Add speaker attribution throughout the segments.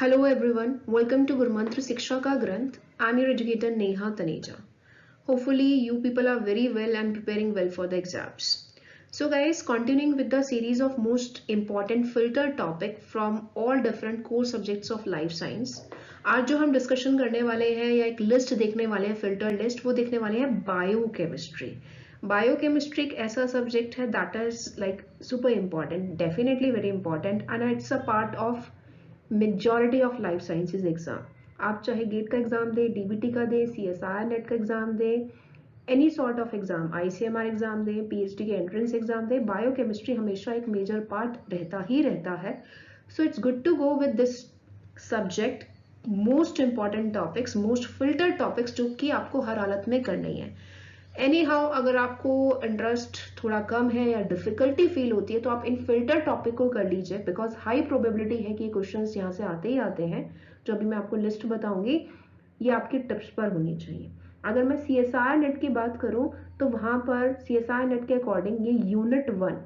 Speaker 1: Hello everyone, welcome to Gurumantra Siksha Ka Granth. I'm your educator Neha Taneja. Hopefully you people are very well and preparing well for the exams. So guys, continuing with the series of most important filter topic from all different core subjects of life science. आज जो हम discussion करने वाले हैं या एक list देखने वाले हैं, फिल्टर लिस्ट, वो देखने वाले हैं बायोकेमिस्ट्री. बायोकेमिस्ट्री एक ऐसा सब्जेक्ट है that is like super important, definitely very important and it's a part of majority of life sciences exam. आप चाहे गेट का एग्जाम दे, डीबीटी का दे, सीएसआर नेट का एग्जाम दे, any sort of exam, ICMR exam दे, पीएचडी के एंट्रेंस एग्जाम दे, बायोकेमिस्ट्री हमेशा एक मेजर पार्ट रहता ही रहता है. So it's good to go with this subject. Most important topics, most filter topics जो कि आपको हर हालत में करनी है. एनी हाउ, अगर आपको इंटरेस्ट थोड़ा कम है या डिफिकल्टी फील होती है तो आप इन फिल्टर टॉपिक को कर लीजिए, बिकॉज हाई प्रोबेबिलिटी है कि क्वेश्चंस यहाँ से आते ही आते हैं. जो अभी मैं आपको लिस्ट बताऊंगी ये आपके टिप्स पर होनी चाहिए. अगर मैं सीएसआर नेट की बात करूं तो वहां पर सीएसआर नेट के अकॉर्डिंग ये यूनिट 1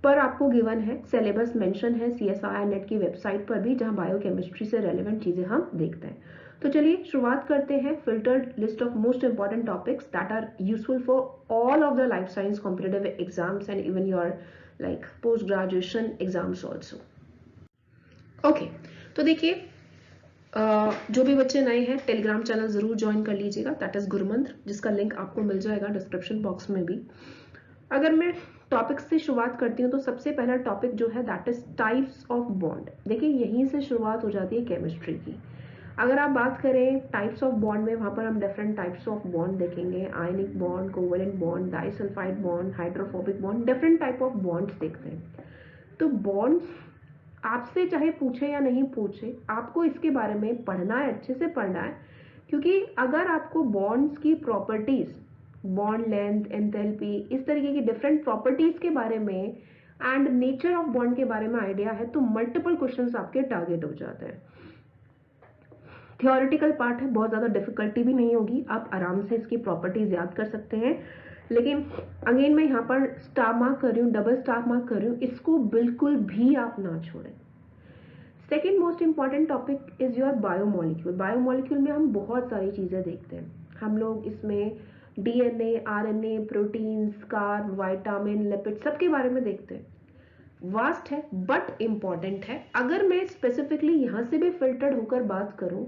Speaker 1: पर आपको गिवन है, सिलेबस मेंशन है सीएसआर नेट की वेबसाइट पर भी, जहां बायोकेमिस्ट्री से रेलेवेंट चीजें हम देखते हैं. तो चलिए शुरुआत करते हैं. Filtered list of most important topics that are useful for all of the life science competitive exams and even your like post graduation exams also. Okay, तो देखिए, जो भी बच्चे नए हैं टेलीग्राम चैनल जरूर ज्वाइन कर लीजिएगा, दैट इज गुरुमंत्र, जिसका लिंक आपको मिल जाएगा डिस्क्रिप्शन बॉक्स में भी. अगर मैं टॉपिक से शुरुआत करती हूँ तो सबसे पहला टॉपिक जो है that is types of bond. देखिए यहीं से शुरुआत हो जाती है केमिस्ट्री की. अगर आप बात करें टाइप्स ऑफ बॉन्ड में, वहां पर हम डिफरेंट टाइप्स ऑफ बॉन्ड देखेंगे. Ionic bond, covalent bond, disulphide bond, hydrophobic bond, different type of bonds देखते हैं. तो बॉन्ड्स आपसे चाहे पूछे या नहीं पूछे, आपको इसके बारे में पढ़ना है, अच्छे से पढ़ना है. क्योंकि अगर आपको बॉन्ड्स की प्रॉपर्टीज, बॉन्ड लेंथ, एंथैल्पी, इस तरीके की डिफरेंट प्रॉपर्टीज के बारे में एंड नेचर ऑफ बॉन्ड के बारे में आइडिया है तो मल्टीपल क्वेश्चंस आपके टारगेट हो जाते हैं. थियोरिटिकल पार्ट है, बहुत ज्यादा डिफिकल्टी भी नहीं होगी, आप आराम से इसकी प्रॉपर्टीज याद कर सकते हैं. लेकिन अगेन मैं यहाँ पर स्टार मार्क कर रही हूँ, डबल स्टार मार्क कर रही हूँ, इसको बिल्कुल भी आप ना छोड़ें. Second most important topic is your biomolecule. Biomolecule में हम बहुत सारी चीजें देखते हैं. हम लोग इसमें DNA, RNA, proteins, carb, vitamin, lipid, सबके बारे में देखते हैं. वास्ट है बट इंपॉर्टेंट है. अगर मैं स्पेसिफिकली यहां से भी फिल्टर्ड होकर बात करूं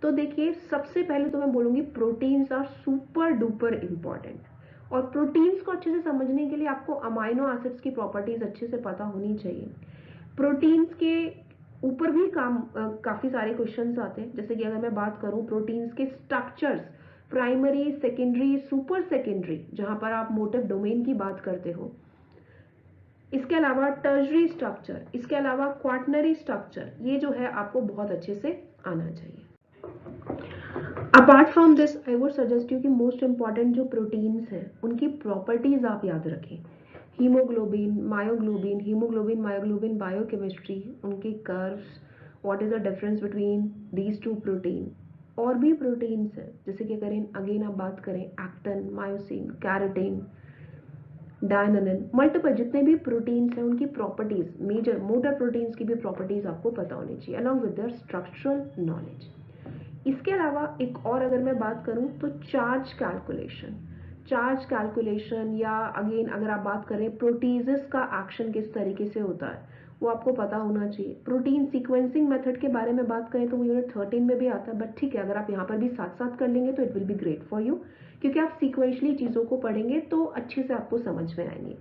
Speaker 1: तो देखिए, सबसे पहले तो मैं बोलूंगी proteins are super duper important. और प्रोटीन्स को अच्छे से समझने के लिए आपको अमाइनो एसिड्स की प्रॉपर्टीज अच्छे से पता होनी चाहिए. प्रोटीन्स के ऊपर भी काफी सारे क्वेश्चंस आते हैं. जैसे कि अगर मैं बात करूं प्रोटीन्स के structures, primary, secondary, super secondary, जहां पर आप मोटिव डोमेन की बात करते हो. इसके अलावा टर्शरी स्ट्रक्चर, इसके अलावा क्वाटनरी स्ट्रक्चर, ये जो है आपको बहुत अच्छे से आना चाहिए. Apart from this I would suggest you कि मोस्ट इंपॉर्टेंट जो प्रोटीन्स हैं उनकी प्रॉपर्टीज आप याद रखें. Haemoglobin, myoglobin, haemoglobin, myoglobin, biochemistry, उनके curves, what is the difference between these two protein. और भी प्रोटीन्स हैं, जैसे कि अगर अगेन आप बात करें एक्टिन, मायोसिन, कैरेटिन, डायनेनिन, मल्टीपल जितने भी प्रोटीन्स हैं उनकी प्रॉपर्टीज, मेजर मोटर प्रोटीन्स की भी प्रॉपर्टीज आपको पता होनी चाहिए along with their structural knowledge. इसके अलावा एक और अगर मैं बात करूं तो चार्ज कैलकुलेशन. चार्ज कैलकुलेशन या अगेन अगर आप बात करें प्रोटीजेस का एक्शन किस तरीके से होता है वो आपको पता होना चाहिए. प्रोटीन सीक्वेंसिंग मेथड के बारे में बात करें तो वो यूनिट 13 में भी आता है, बट ठीक है, अगर आप यहाँ पर भी साथ साथ कर लेंगे तो it will be great for you, क्योंकि आप सीक्वेंशली चीज़ों को पढ़ेंगे तो अच्छे से आपको समझ में आएंगे.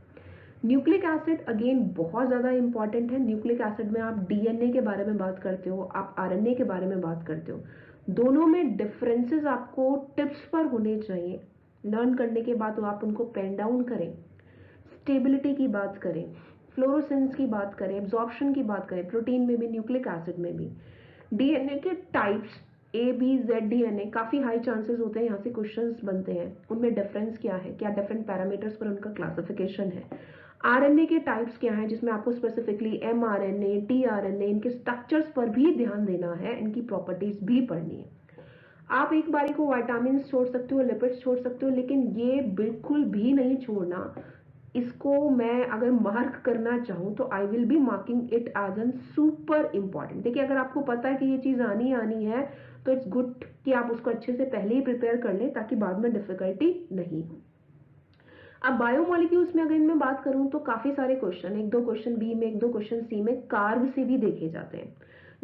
Speaker 1: न्यूक्लिक एसिड अगेन बहुत ज़्यादा इंपॉर्टेंट है. न्यूक्लिक एसिड में आप डीएनए के बारे में बात करते हो, आप आरएनए के बारे में बात करते हो. दोनों में डिफरेंसेस आपको टिप्स पर होने चाहिए. लर्न करने के बाद आप उनको पेन डाउन करें. स्टेबिलिटी की बात करें, फ्लोरोसेंस की बात करें, एब्जॉर्प्शन की बात करें, प्रोटीन में भी, न्यूक्लिक एसिड में भी. डीएनए के types A B Z DNA, काफी हाई चांसेस होते हैं यहाँ से क्वेश्चंस बनते हैं. उनमें डिफरेंस क्या है, क्या डिफरेंट पैरामीटर्स पर उनका क्लासिफिकेशन है. आरएनए के टाइप्स क्या हैं, जिसमें आपको स्पेसिफिकली एमआरएनए, टीआरएनए, इनके स्ट्रक्चर्स पर भी ध्यान देना है, इनकी प्रॉपर्टीज भी पढ़नी है. आप एक बारी को विटामिन छोड़ सकते हो, लिपिड्स छोड़ सकते हो, लेकिन ये बिल्कुल भी नहीं छोड़ना इसको मैं अगर मार्क करना चाहूँ तो I will be marking it as an super important. देखिए अगर आपको पता है कि ये चीज़ आनी है तो इट्स गुड कि आप उसको अच्छे से पहले ही प्रिपेयर कर लें ताकि बाद में डिफिकल्टी नहीं हो। अब बायोमोलिक्यूल्स में अगर मैं बात करूं तो काफ़ी सारे क्वेश्चन, एक दो क्वेश्चन बी में, एक दो क्वेश्चन सी में कार्ब से भी देखे जाते हैं,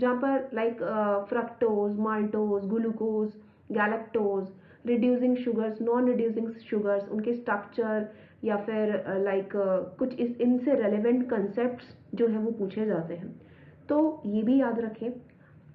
Speaker 1: जहाँ पर like fructose, maltose, glucose, galactose, reducing sugars, non reducing sugars, उनके स्ट्रक्चर या फिर लाइक कुछ इनसे रेलेवेंट कंसेप्ट्स जो है वो पूछे जाते हैं, तो ये भी याद रखें।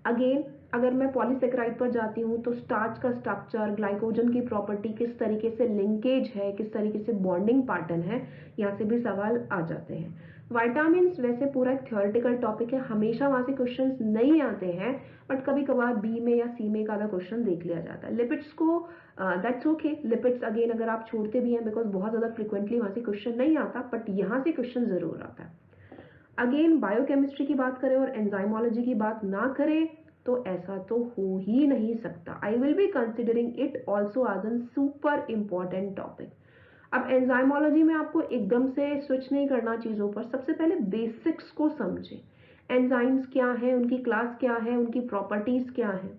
Speaker 1: अगेन अगर मैं पॉलीसेकेराइड पर जाती हूँ तो स्टार्च का स्ट्रक्चर, ग्लाइकोजन की प्रॉपर्टी, किस तरीके से लिंकेज है, किस तरीके से बॉन्डिंग पैटर्न है, यहाँ से भी सवाल आ जाते हैं। विटामिन्स वैसे पूरा एक थ्योरेटिकल टॉपिक है, हमेशा वहाँ से क्वेश्चंस नहीं आते हैं, बट कभी कभार बी में या सी में एक आधा क्वेश्चन देख लिया जाता है। लिपिड्स को दैट्स ओके, लिपिड्स अगेन अगर आप छोड़ते भी हैं बिकॉज बहुत ज़्यादा फ्रिक्वेंटली वहाँ से क्वेश्चन नहीं आता, बट यहाँ से क्वेश्चन ज़रूर आता है। अगेन बायोकेमिस्ट्री की बात करें और एंजाइमोलॉजी की बात ना करें तो ऐसा तो हो ही नहीं सकता। I will be considering it also as an super important topic. अब एंजाइमोलॉजी में आपको एकदम से स्विच नहीं करना चीज़ों पर, सबसे पहले बेसिक्स को समझें। एंजाइम्स क्या है, उनकी क्लास क्या है, उनकी प्रॉपर्टीज़ क्या है,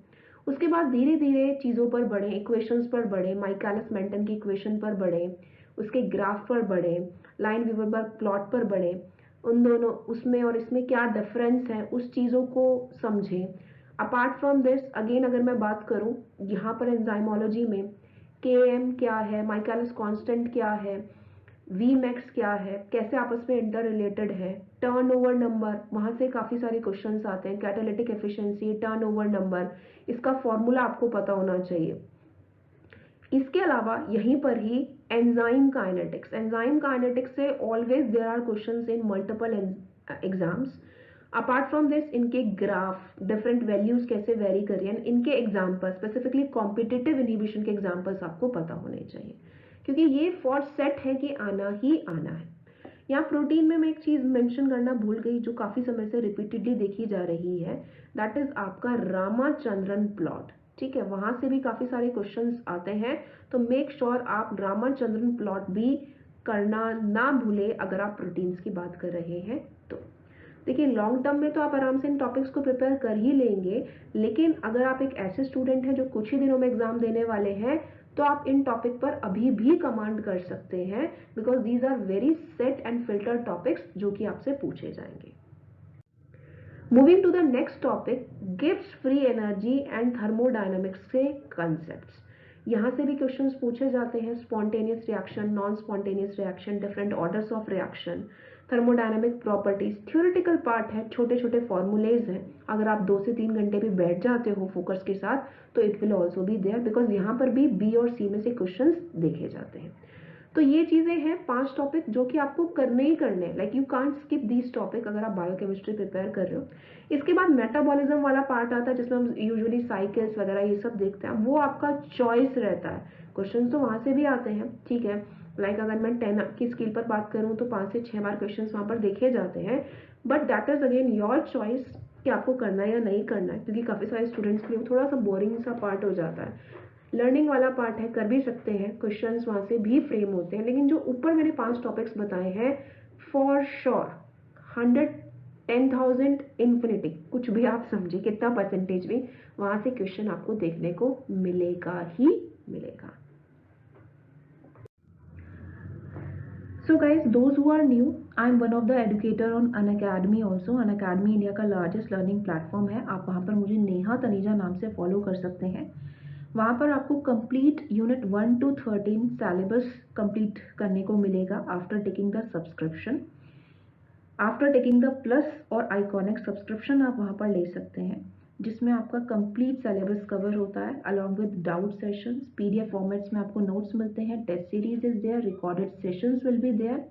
Speaker 1: उसके बाद धीरे धीरे चीज़ों पर बढ़ें, इक्वेशंस पर बढ़ें, माइकलिस मेंटन की इक्वेशन पर बढ़ें, उसके ग्राफ पर बढ़ें, लाइन वीवर प्लॉट पर बढ़ें, उन दोनों उसमें और इसमें क्या डिफरेंस है उस चीज़ों को समझें। अपार्ट फ्रॉम दिस अगेन अगर मैं बात करूं यहाँ पर एंजाइमोलॉजी में Km क्या है, माइकलिस कांस्टेंट क्या है, Vmax क्या है, कैसे आपस में इंटर रिलेटेड है, टर्नओवर नंबर, वहाँ से काफ़ी सारे क्वेश्चंस आते हैं, कैटालिटिक एफिशिएंसी, टर्नओवर नंबर, इसका फॉर्मूला आपको पता होना चाहिए। इसके अलावा यहीं पर ही एंजाइम काइनेटिक्स से always there are questions in multiple exams. Apart from this इनके ग्राफ, डिफरेंट वैल्यूज कैसे वेरी कर रही हैं, इनके एग्जाम्पल, स्पेसिफिकली कॉम्पिटिटिव इनहिबिशन के एग्जाम्पल्स आपको पता होने चाहिए, क्योंकि ये फॉर सेट है कि आना ही आना है। यहाँ प्रोटीन में मैं एक चीज़ मेंशन करना भूल गई जो काफ़ी समय से रिपीटेडली देखी जा रही है, दैट इज़ आपका रामाचंद्रन प्लॉट। ठीक है, वहाँ से भी काफ़ी सारे क्वेश्चंस आते हैं, तो मेक श्योर आप रामाचंद्रन प्लॉट भी करना ना भूले अगर आप प्रोटीन्स की बात कर रहे हैं तो। देखिए लॉन्ग टर्म में तो आप आराम से इन टॉपिक्स को प्रिपेयर कर ही लेंगे, लेकिन अगर आप एक ऐसे स्टूडेंट हैं जो कुछ ही दिनों में एग्जाम देने वाले हैं तो आप इन टॉपिक पर अभी भी कमांड कर सकते हैं, because these are very set and filtered topics जो कि आपसे पूछे जाएंगे। Moving to the next topic, Gibbs free energy and thermodynamics के कंसेप्ट्स। यहाँ से भी क्वेश्चंस पूछे जाते हैं, spontaneous reaction, non spontaneous reaction, different orders of reaction, thermodynamic properties, theoretical part है, छोटे छोटे फॉर्मूलेज हैं। अगर आप 2 से 3 घंटे भी बैठ जाते हो फोकस के साथ तो it will also be there, because यहाँ पर भी बी और सी में से क्वेश्चंस देखे जाते हैं। तो ये चीज़ें हैं 5 टॉपिक जो कि आपको करने ही करने हैं, like you can't skip these topic अगर आप बायोकेमिस्ट्री प्रिपेयर कर रहे हो। इसके बाद मेटाबॉलिज्म वाला पार्ट आता है जिसमें हम यूजुअली साइकिल्स वगैरह ये सब देखते हैं, वो आपका चॉइस रहता है, क्वेश्चन तो वहाँ से भी आते हैं। ठीक है, लाइक अगर मैं 10 की स्किल पर बात करूँ तो 5 से 6 बार क्वेश्चन वहाँ पर देखे जाते हैं, but that is again your choice कि आपको करना है या नहीं करना है, क्योंकि काफ़ी सारे स्टूडेंट्स के लिए थोड़ा सा बोरिंग सा पार्ट हो जाता है। लर्निंग वाला पार्ट है, कर भी सकते हैं, क्वेश्चंस वहाँ से भी फ्रेम होते हैं, लेकिन जो ऊपर मैंने 5 टॉपिक्स बताए हैं फॉर श्योर 100, 10,000, इन्फिनिटी, कुछ भी आप समझिए कितना परसेंटेज भी, वहाँ से क्वेश्चन आपको देखने को मिलेगा ही मिलेगा। So guys, those who are new, I am one of the educator on Unacademy also. Unacademy India का लार्जेस्ट लर्निंग प्लेटफॉर्म है, आप वहाँ पर मुझे नेहा तनीजा नाम से फॉलो कर सकते हैं। वहाँ पर आपको complete unit 1 to 13 syllabus complete करने को मिलेगा after taking the subscription. After taking the plus और आइकॉनिक सब्सक्रिप्शन आप वहाँ पर ले सकते हैं, जिसमें आपका कंप्लीट सिलेबस कवर होता है along with doubt sessions, PDF formats में आपको नोट्स मिलते हैं, test series is there, recorded sessions will be there,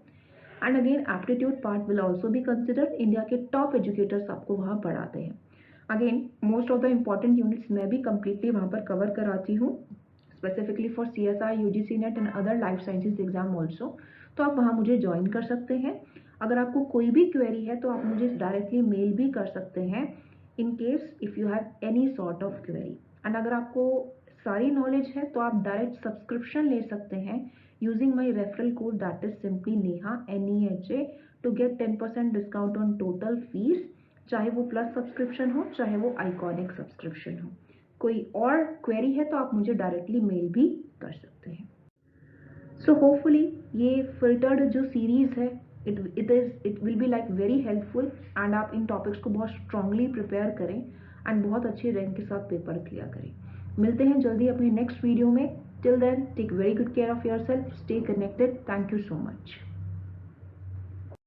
Speaker 1: and again aptitude part will also be considered. India के टॉप एजुकेटर्स आपको वहाँ पढ़ाते हैं। Again most of the important units मैं भी कम्प्लीटली वहाँ पर कवर कराती हूँ, specifically for CSI, UGC NET and other life sciences exam also. तो आप वहाँ मुझे ज्वाइन कर सकते हैं। अगर आपको कोई भी क्वेरी है तो आप मुझे डायरेक्टली मेल भी कर सकते हैं in case if you have any sort of query. And अगर आपको सारी नॉलेज है तो आप डायरेक्ट सब्सक्रिप्शन ले सकते हैं using my referral code that is simply Neha NEHA to get 10% discount on total fees, चाहे वो प्लस सब्सक्रिप्शन हो चाहे वो आइकॉनिक सब्सक्रिप्शन हो। कोई और क्वेरी है तो आप मुझे डायरेक्टली मेल भी कर सकते हैं। सो होपफुली ये फिल्टर्ड जो सीरीज़ है it will be like very helpful and आप इन टॉपिक्स को बहुत स्ट्रांगली प्रिपेयर करें एंड बहुत अच्छे रैंक के साथ पेपर क्लियर करें। मिलते हैं जल्दी अपने नेक्स्ट वीडियो में। Till then take very good care of yourself, stay connected, thank you so much.